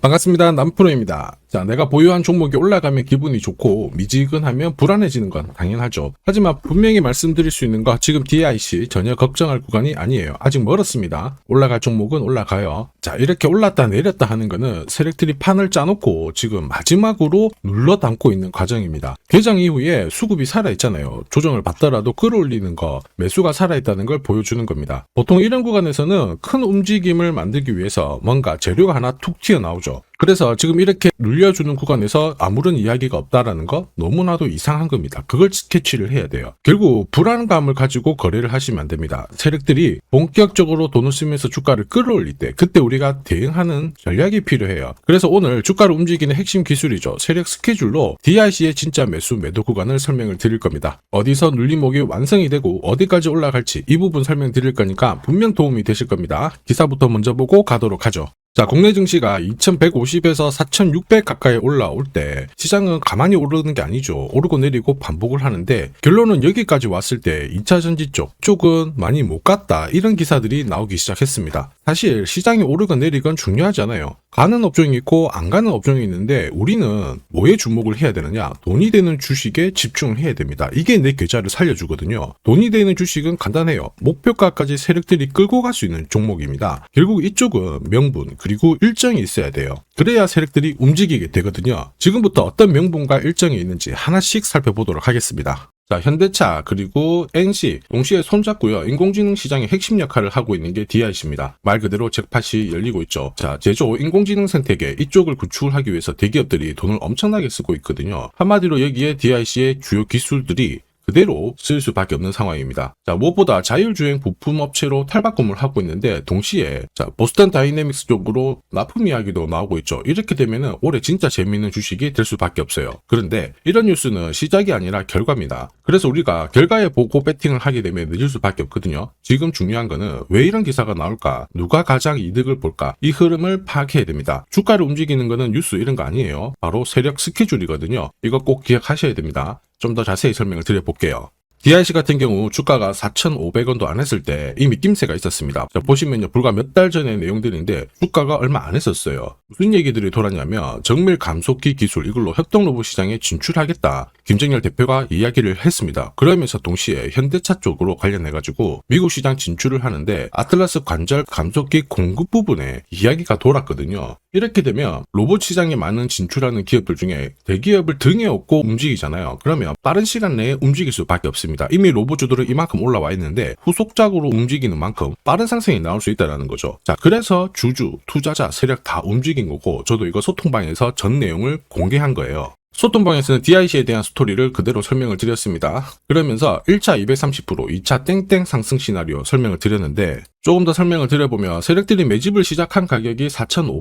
반갑습니다. 남프로입니다. 자, 내가 보유한 종목이 올라가면 기분이 좋고 미지근하면 불안해지는 건 당연하죠. 하지만 분명히 말씀드릴 수 있는 거 지금 DIC 전혀 걱정할 구간이 아니에요. 아직 멀었습니다. 올라갈 종목은 올라가요. 자, 이렇게 올랐다 내렸다 하는 거는 세력들이 판을 짜놓고 지금 마지막으로 눌러 담고 있는 과정입니다. 개장 이후에 수급이 살아있잖아요. 조정을 받더라도 끌어올리는 거, 매수가 살아있다는 걸 보여주는 겁니다. 보통 이런 구간에서는 큰 움직임을 만들기 위해서 뭔가 재료가 하나 툭 튀어나오죠. 그래서 지금 이렇게 눌려주는 구간에서 아무런 이야기가 없다라는 거 너무나도 이상한 겁니다. 그걸 캐치를 해야 돼요. 결국 불안감을 가지고 거래를 하시면 안 됩니다. 세력들이 본격적으로 돈을 쓰면서 주가를 끌어올릴 때 그때 우리가 대응하는 전략이 필요해요. 그래서 오늘 주가를 움직이는 핵심 기술이죠. 세력 스케줄로 DIC의 진짜 매수 매도 구간을 설명을 드릴 겁니다. 어디서 눌림목이 완성이 되고 어디까지 올라갈지 이 부분 설명드릴 거니까 분명 도움이 되실 겁니다. 기사부터 먼저 보고 가도록 하죠. 자, 국내 증시가 2150에서 4600 가까이 올라올 때 시장은 가만히 오르는 게 아니죠. 오르고 내리고 반복을 하는데 결론은 여기까지 왔을 때 2차 전지 쪽은 많이 못 갔다 이런 기사들이 나오기 시작했습니다. 사실 시장이 오르건 내리건 중요하지 않아요. 가는 업종이 있고 안 가는 업종이 있는데 우리는 뭐에 주목을 해야 되느냐? 돈이 되는 주식에 집중을 해야 됩니다. 이게 내 계좌를 살려주거든요. 돈이 되는 주식은 간단해요. 목표가까지 세력들이 끌고 갈 수 있는 종목입니다. 결국 이쪽은 명분 그리고 일정이 있어야 돼요. 그래야 세력들이 움직이게 되거든요. 지금부터 어떤 명분과 일정이 있는지 하나씩 살펴보도록 하겠습니다. 자, 현대차 그리고 NC 동시에 손잡고요. 인공지능 시장의 핵심 역할을 하고 있는 게 DIC입니다. 말 그대로 잭팟이 열리고 있죠. 자, 제조 인공지능 생태계 이쪽을 구축을 하기 위해서 대기업들이 돈을 엄청나게 쓰고 있거든요. 한마디로 여기에 DIC의 주요 기술들이 그대로 쓸 수밖에 없는 상황입니다. 자, 무엇보다 자율주행 부품 업체로 탈바꿈을 하고 있는데 동시에 자, 보스턴 다이내믹스 쪽으로 납품 이야기도 나오고 있죠. 이렇게 되면은 올해 진짜 재미있는 주식이 될 수밖에 없어요. 그런데 이런 뉴스는 시작이 아니라 결과입니다. 그래서 우리가 결과에 보고 배팅을 하게 되면 늦을 수밖에 없거든요. 지금 중요한 거는 왜 이런 기사가 나올까? 누가 가장 이득을 볼까? 이 흐름을 파악해야 됩니다. 주가를 움직이는 거는 뉴스 이런 거 아니에요. 바로 세력 스케줄이거든요. 이거 꼭 기억하셔야 됩니다. 좀 더 자세히 설명을 드려볼게요. DIC 같은 경우 주가가 4,500원도 안 했을 때 이미 낌새가 있었습니다. 자, 보시면요. 불과 몇 달 전의 내용들인데 주가가 얼마 안 했었어요. 무슨 얘기들이 돌았냐면 정밀 감속기 기술 이걸로 협동로봇 시장에 진출하겠다. 김정열 대표가 이야기를 했습니다. 그러면서 동시에 현대차 쪽으로 관련해가지고 미국 시장 진출을 하는데 아틀라스 관절 감속기 공급 부분에 이야기가 돌았거든요. 이렇게 되면 로봇 시장에 많은 진출하는 기업들 중에 대기업을 등에 업고 움직이잖아요. 그러면 빠른 시간 내에 움직일 수밖에 없습니다. 이미 로봇주들은 이만큼 올라와 있는데 후속작으로 움직이는 만큼 빠른 상승이 나올 수 있다는 거죠. 자, 그래서 주주, 투자자, 세력 다 움직인 거고 저도 이거 소통방에서 전 내용을 공개한 거예요. 소통방에서는 DIC에 대한 스토리를 그대로 설명을 드렸습니다. 그러면서 1차 230%, 2차 땡땡 상승 시나리오 설명을 드렸는데 조금 더 설명을 드려보면 세력들이 매집을 시작한 가격이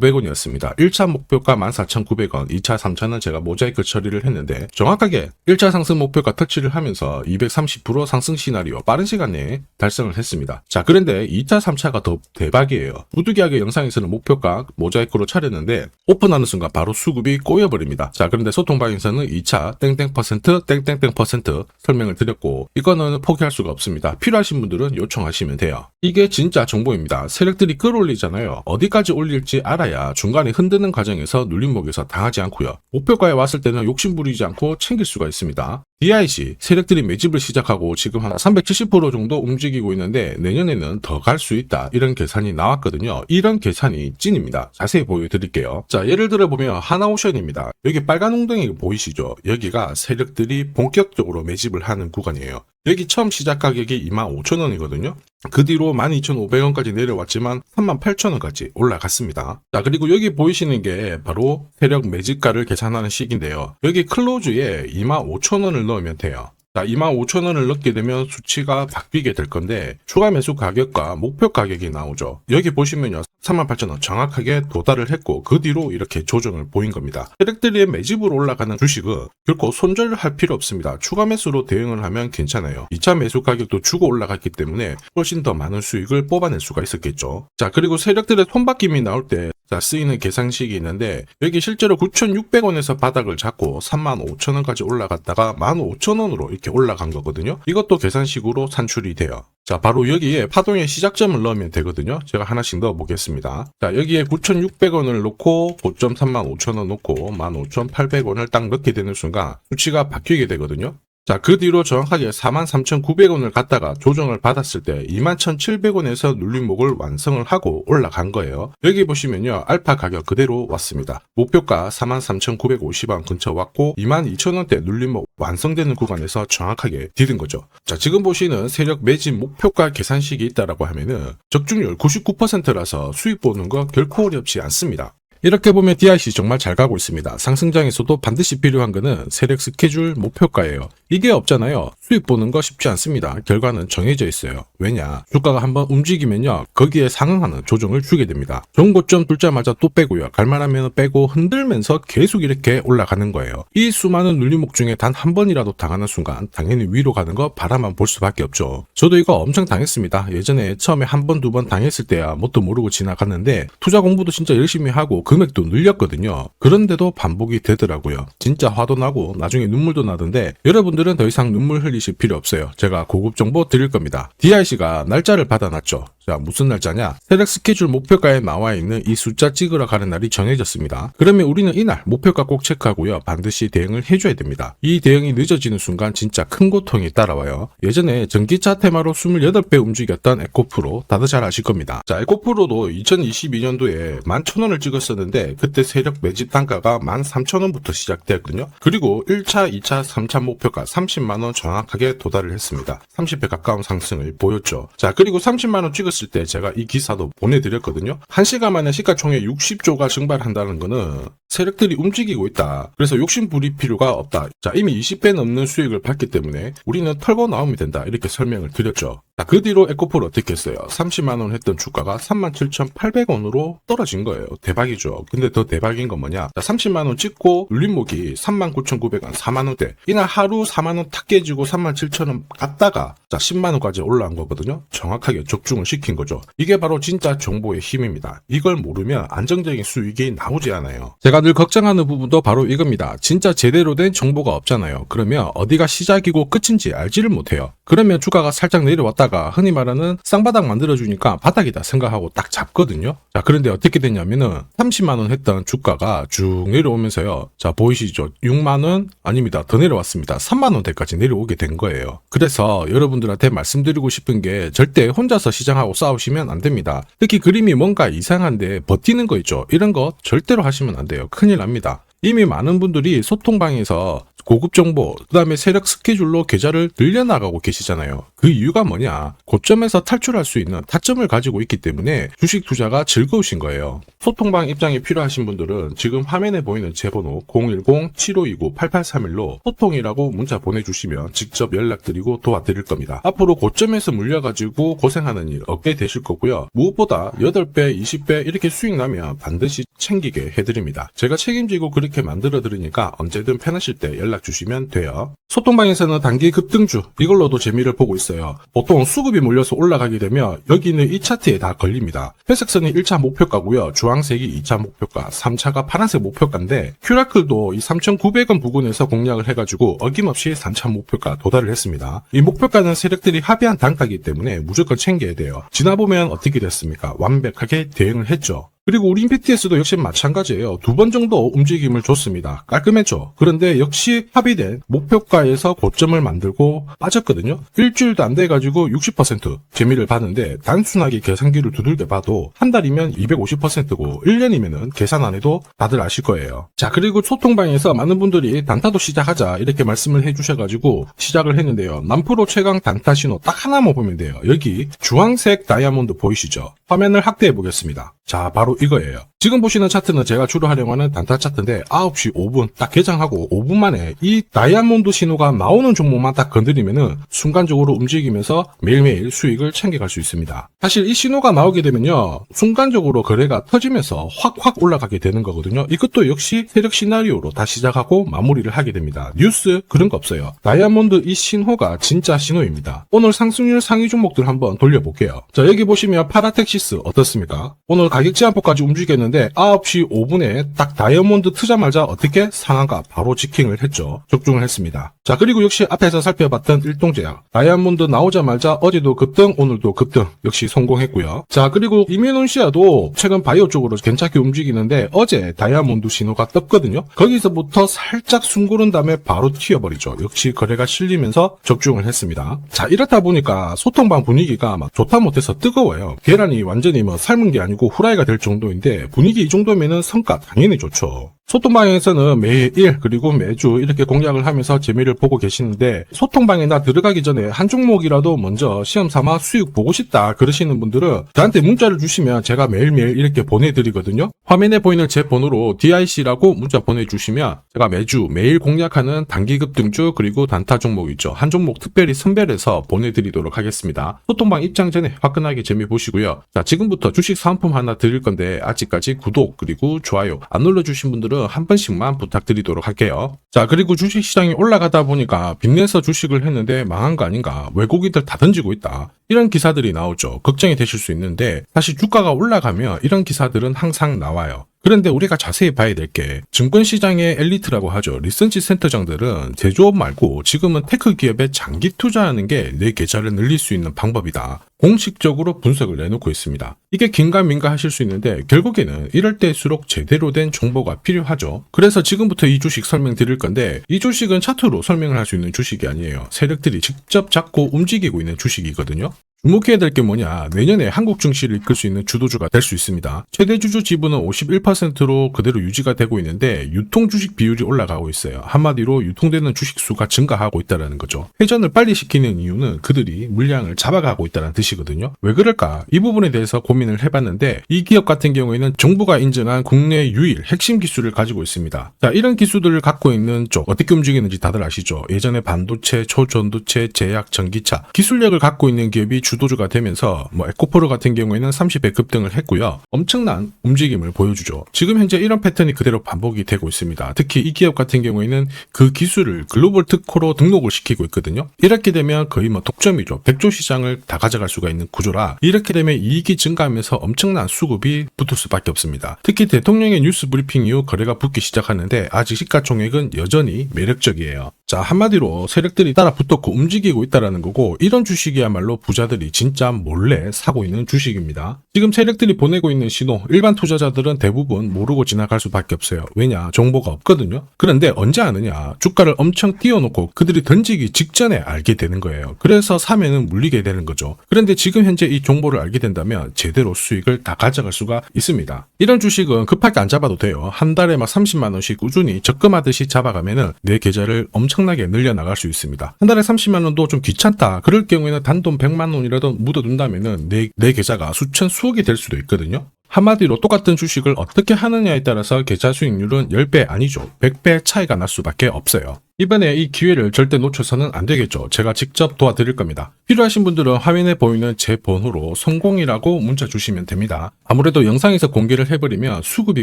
4,500원이었습니다. 1차 목표가 14,900원, 2차, 3차는 제가 모자이크 처리를 했는데 정확하게 1차 상승 목표가 터치를 하면서 230% 상승 시나리오 빠른 시간 내에 달성을 했습니다. 자, 그런데 2차, 3차가 더 대박이에요. 부득이하게 영상에서는 목표가 모자이크로 차렸는데 오픈하는 순간 바로 수급이 꼬여버립니다. 자, 그런데 소통방에서는 2차 땡땡 퍼센트, 땡땡땡 퍼센트 설명을 드렸고 이거는 포기할 수가 없습니다. 필요하신 분들은 요청하시면 돼요. 이게 진짜 정보입니다. 세력들이 끌어올리잖아요. 어디까지 올릴지 알아야 중간에 흔드는 과정에서 눌림목에서 당하지 않고요. 목표가에 왔을 때는 욕심부리지 않고 챙길 수가 있습니다. DIC 세력들이 매집을 시작하고 지금 한 370% 정도 움직이고 있는데 내년에는 더 갈 수 있다 이런 계산이 나왔거든요. 이런 계산이 찐입니다. 자세히 보여드릴게요. 자, 예를 들어 보면 하나오션입니다. 여기 빨간 웅덩이 보이시죠? 여기가 세력들이 본격적으로 매집을 하는 구간이에요. 여기 처음 시작 가격이 25,000원이거든요. 그 뒤로 12,500원까지 내려왔지만 38,000원까지 올라갔습니다. 자, 그리고 여기 보이시는 게 바로 세력 매집가를 계산하는 식인데요. 여기 클로즈에 25,000원을 넣으면 돼요. 자, 25,000원을 넣게 되면 수치가 바뀌게 될 건데 추가 매수 가격과 목표 가격이 나오죠. 여기 보시면요. 38,000원 정확하게 도달을 했고 그 뒤로 이렇게 조정을 보인 겁니다. 세력들의 매집으로 올라가는 주식은 결코 손절을 할 필요 없습니다. 추가 매수로 대응을 하면 괜찮아요. 2차 매수 가격도 주고 올라갔기 때문에 훨씬 더 많은 수익을 뽑아낼 수가 있었겠죠. 자, 그리고 세력들의 손바뀜이 나올 때 자, 쓰이는 계산식이 있는데 여기 실제로 9,600원에서 바닥을 잡고 35,000원까지 올라갔다가 15,000원으로 이렇게 이렇게 올라간 거거든요. 이것도 계산식으로 산출이 돼요. 자, 바로 여기에 파동의 시작점을 넣으면 되거든요. 제가 하나씩 넣어 보겠습니다. 자, 여기에 9,600원을 놓고 고점 35,000원 놓고 15,800원을 딱 넣게 되는 순간 수치가 바뀌게 되거든요. 자, 그 뒤로 정확하게 43,900원을 갖다가 조정을 받았을 때 21,700원에서 눌림목을 완성을 하고 올라간 거예요. 여기 보시면요, 알파 가격 그대로 왔습니다. 목표가 43,950원 근처 왔고 22,000원대 눌림목 완성되는 구간에서 정확하게 디딘 거죠. 자, 지금 보시는 세력 매집 목표가 계산식이 있다라고 하면은 적중률 99%라서 수익 보는 거 결코 어렵지 않습니다. 이렇게 보면 DIC 정말 잘 가고 있습니다. 상승장에서도 반드시 필요한 거는 세력 스케줄 목표가예요. 이게 없잖아요. 수익 보는 거 쉽지 않습니다. 결과는 정해져 있어요. 왜냐? 주가가 한번 움직이면요, 거기에 상응하는 조정을 주게 됩니다. 좋은 고점 뚫자마자 또 빼고요. 갈만하면 빼고 흔들면서 계속 이렇게 올라가는 거예요. 이 수많은 눌림목 중에 단 한 번이라도 당하는 순간 당연히 위로 가는 거 바라만 볼 수밖에 없죠. 저도 이거 엄청 당했습니다. 예전에 처음에 한 번, 두 번 당했을 때야 뭣도 모르고 지나갔는데 투자 공부도 진짜 열심히 하고 금액도 늘렸거든요. 그런데도 반복이 되더라고요. 진짜 화도 나고 나중에 눈물도 나던데 여러분들은 더 이상 눈물 흘리실 필요 없어요. 제가 고급 정보 드릴 겁니다. DIC가 날짜를 받아놨죠. 자, 무슨 날짜냐? 세력 스케줄 목표가에 나와 있는 이 숫자 찍으러 가는 날이 정해졌습니다. 그러면 우리는 이날 목표가 꼭 체크하고요. 반드시 대응을 해줘야 됩니다. 이 대응이 늦어지는 순간 진짜 큰 고통이 따라와요. 예전에 전기차 테마로 28배 움직였던 에코프로 다들 잘 아실 겁니다. 자, 에코프로도 2022년도에 11,000원을 찍었었는데 그때 세력 매집 단가가 13,000원부터 시작되었거든요. 그리고 1차, 2차, 3차 목표가 30만원 정확하게 도달을 했습니다. 30배 가까운 상승을 보였죠. 자, 그리고 30만원 찍었을 때 제가 이 기사도 보내드렸거든요. 1시간 만에 시가총액 60조가 증발한다는 거는 세력들이 움직이고 있다. 그래서 욕심 부릴 필요가 없다. 자, 이미 20배 넘는 수익을 봤기 때문에 우리는 털고 나오면 된다. 이렇게 설명을 드렸죠. 자, 그 뒤로 에코프로 어떻게 했어요? 30만원 했던 주가가 37,800원으로 떨어진 거예요. 대박이죠. 근데 더 대박인 건 뭐냐? 자, 30만원 찍고 눌림목이 39,900원, 4만원대. 이날 하루 4만원 탁 깨지고 37,000원 갔다가 자, 10만원까지 올라온 거거든요. 정확하게 적중을 시킨 거죠. 이게 바로 진짜 정보의 힘입니다. 이걸 모르면 안정적인 수익이 나오지 않아요. 제가 늘 걱정하는 부분도 바로 이겁니다. 진짜 제대로 된 정보가 없잖아요. 그러면 어디가 시작이고 끝인지 알지를 못해요. 그러면 주가가 살짝 내려왔다가 흔히 말하는 쌍바닥 만들어주니까 바닥이다 생각하고 딱 잡거든요. 자, 그런데 어떻게 됐냐면은 30만원 했던 주가가 쭉 내려오면서요. 자, 보이시죠? 6만원? 아닙니다. 더 내려왔습니다. 3만원대까지 내려오게 된 거예요. 그래서 여러분들한테 말씀드리고 싶은 게 절대 혼자서 시장하고 싸우시면 안 됩니다. 특히 그림이 뭔가 이상한데 버티는 거 있죠. 이런 거 절대로 하시면 안 돼요. 큰일 납니다. 이미 많은 분들이 소통방에서 고급 정보, 그 다음에 세력 스케줄로 계좌를 늘려나가고 계시잖아요. 그 이유가 뭐냐? 고점에서 탈출할 수 있는 타점을 가지고 있기 때문에 주식 투자가 즐거우신 거예요. 소통방 입장이 필요하신 분들은 지금 화면에 보이는 제 번호 010-7529-8831로 소통이라고 문자 보내주시면 직접 연락드리고 도와드릴 겁니다. 앞으로 고점에서 물려가지고 고생하는 일 없게 되실 거고요. 무엇보다 8배, 20배 이렇게 수익 나면 반드시 챙기게 해드립니다. 제가 책임지고 그렇게 만들어 드리니까 언제든 편하실 때 연락 주시면 돼요. 소통방에서는 단기 급등주 이걸로도 재미를 보고 있어요. 보통 수급이 몰려서 올라가게 되면 여기 있는 이 차트에 다 걸립니다. 회색선이 1차 목표가고요. 주황색이 2차 목표가, 3차가 파란색 목표가인데 큐라클도 이 3,900원 부근에서 공략을 해가지고 어김없이 3차 목표가 도달을 했습니다. 이 목표가는 세력들이 합의한 단가이기 때문에 무조건 챙겨야 돼요. 지나보면 어떻게 됐습니까? 완벽하게 대응을 했죠. 그리고 우리 임팩트에서도 역시 마찬가지예요. 2번 정도 움직임을 줬습니다. 깔끔했죠. 그런데 역시 합의된 목표가에서 고점을 만들고 빠졌거든요. 일주일도 안 돼가지고 60% 재미를 봤는데 단순하게 계산기를 두들겨 봐도 한 달이면 250%고 1년이면은 계산 안 해도 다들 아실 거예요. 자, 그리고 소통방에서 많은 분들이 단타도 시작하자 이렇게 말씀을 해주셔가지고 시작을 했는데요. 남프로 최강 단타 신호 딱 하나만 보면 돼요. 여기 주황색 다이아몬드 보이시죠? 화면을 확대해 보겠습니다. 자, 바로 이거예요. 지금 보시는 차트는 제가 주로 활용하는 단타 차트인데 9시 5분 딱 개장하고 5분 만에 이 다이아몬드 신호가 나오는 종목만 딱 건드리면은 순간적으로 움직이면서 매일매일 수익을 챙겨갈 수 있습니다. 사실 이 신호가 나오게 되면요, 순간적으로 거래가 터지면서 확 올라가게 되는 거거든요. 이것도 역시 세력 시나리오로 다 시작하고 마무리를 하게 됩니다. 뉴스 그런 거 없어요. 다이아몬드 이 신호가 진짜 신호입니다. 오늘 상승률 상위 종목들 한번 돌려볼게요. 자, 여기 보시면 파라텍시스 어떻습니까? 오늘 가격 제한폭까지 움직였는데 있었는데 9시 5분에 딱 다이아몬드 트자마자 어떻게 상한가 바로 지킹을 했죠. 적중을 했습니다. 자, 그리고 역시 앞에서 살펴봤던 일동제약. 다이아몬드 나오자마자 어제도 급등, 오늘도 급등 역시 성공했고요. 자, 그리고 이뮤논시아도 최근 바이오 쪽으로 괜찮게 움직이는데 어제 다이아몬드 신호가 떴거든요. 거기서부터 살짝 숨 고른 다음에 바로 튀어버리죠. 역시 거래가 실리면서 적중을 했습니다. 자, 이렇다 보니까 소통방 분위기가 막 좋다 못해서 뜨거워요. 계란이 완전히 뭐 삶은 게 아니고 후라이가 될 정도인데 분위기 이 정도면은 성과 당연히 좋죠. 소통방에서는 매일 그리고 매주 이렇게 공략을 하면서 재미를 보고 계시는데 소통방에 나 들어가기 전에 한 종목이라도 먼저 시험 삼아 수익 보고 싶다 그러시는 분들은 저한테 문자를 주시면 제가 매일매일 이렇게 보내드리거든요. 화면에 보이는 제 번호로 DIC라고 문자 보내주시면 제가 매일 공략하는 단기 급등주 그리고 단타 종목 있죠. 한 종목 특별히 선별해서 보내드리도록 하겠습니다. 소통방 입장 전에 화끈하게 재미 보시고요. 자, 지금부터 주식 사은품 하나 드릴 건데 아직까지 구독 그리고 좋아요 안 눌러주신 분들은 한 번씩만 부탁드리도록 할게요. 자, 그리고 주식시장이 올라가다 보니까 빚내서 주식을 했는데 망한 거 아닌가, 외국인들 다 던지고 있다, 이런 기사들이 나오죠. 걱정이 되실 수 있는데 사실 주가가 올라가면 이런 기사들은 항상 나와요. 그런데 우리가 자세히 봐야 될 게 증권시장의 엘리트라고 하죠. 리서치 센터장들은 제조업 말고 지금은 테크 기업에 장기 투자하는 게 내 계좌를 늘릴 수 있는 방법이다. 공식적으로 분석을 내놓고 있습니다. 이게 긴가민가 하실 수 있는데 결국에는 이럴 때일수록 제대로 된 정보가 필요하죠. 그래서 지금부터 이 주식 설명드릴 건데 이 주식은 차트로 설명을 할 수 있는 주식이 아니에요. 세력들이 직접 잡고 움직이고 있는 주식이거든요. 주목해야 될 게 뭐냐, 내년에 한국 증시를 이끌 수 있는 주도주가 될 수 있습니다. 최대 주주 지분은 51%로 그대로 유지가 되고 있는데 유통 주식 비율이 올라가고 있어요. 한마디로 유통되는 주식 수가 증가하고 있다는 거죠. 회전을 빨리 시키는 이유는 그들이 물량을 잡아가고 있다는 뜻이거든요. 왜 그럴까? 이 부분에 대해서 고민을 해봤는데 이 기업 같은 경우에는 정부가 인정한 국내 유일 핵심 기술을 가지고 있습니다. 자, 이런 기술들을 갖고 있는 쪽 어떻게 움직이는지 다들 아시죠? 예전에 반도체, 초전도체, 제약, 전기차 기술력을 갖고 있는 기업이 주도주가 되면서 에코프로 같은 경우에는 30배 급등을 했고요. 엄청난 움직임을 보여주죠. 지금 현재 이런 패턴이 그대로 반복이 되고 있습니다. 특히 이 기업 같은 경우에는 그 기술을 글로벌 특허로 등록을 시키고 있거든요. 이렇게 되면 거의 독점이죠. 100조 시장을 다 가져갈 수가 있는 구조라 이렇게 되면 이익이 증가하면서 엄청난 수급이 붙을 수밖에 없습니다. 특히 대통령의 뉴스 브리핑 이후 거래가 붙기 시작하는데 아직 시가총액은 여전히 매력적이에요. 자, 한마디로 세력들이 따라 붙었고 움직이고 있다는 거고 이런 주식이야말로 부자들이 진짜 몰래 사고 있는 주식입니다. 지금 세력들이 보내고 있는 신호 일반 투자자들은 대부분 모르고 지나갈 수밖에 없어요. 왜냐? 정보가 없거든요. 그런데 언제 아느냐? 주가를 엄청 띄워놓고 그들이 던지기 직전에 알게 되는 거예요. 그래서 사면은 물리게 되는 거죠. 그런데 지금 현재 이 정보를 알게 된다면 제대로 수익을 다 가져갈 수가 있습니다. 이런 주식은 급하게 안 잡아도 돼요. 한 달에 30만 원씩 꾸준히 적금하듯이 잡아가면은 내 계좌를 엄청나게 늘려나갈 수 있습니다. 한 달에 30만 원도 좀 귀찮다. 그럴 경우에는 단돈 100만 원이라도 묻어둔다면은 내 계좌가 수천 수억이 될 수도 있거든요. 한마디로 똑같은 주식을 어떻게 하느냐에 따라서 계좌 수익률은 10배 아니죠. 100배 차이가 날 수밖에 없어요. 이번에 이 기회를 절대 놓쳐서는 안 되겠죠. 제가 직접 도와드릴 겁니다. 필요하신 분들은 화면에 보이는 제 번호로 성공이라고 문자 주시면 됩니다. 아무래도 영상에서 공개를 해버리면 수급이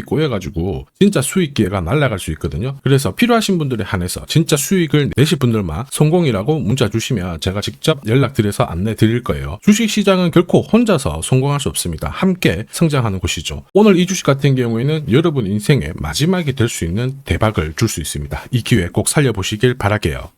꼬여가지고 진짜 수익 기회가 날아갈 수 있거든요. 그래서 필요하신 분들에 한해서 진짜 수익을 내실 분들만 성공이라고 문자 주시면 제가 직접 연락드려서 안내 드릴 거예요. 주식시장은 결코 혼자서 성공할 수 없습니다. 함께 성장하는 곳이죠. 오늘 이 주식 같은 경우에는 여러분 인생의 마지막이 될 수 있는 대박을 줄 수 있습니다. 이 기회 꼭 살려보시길 바랄게요.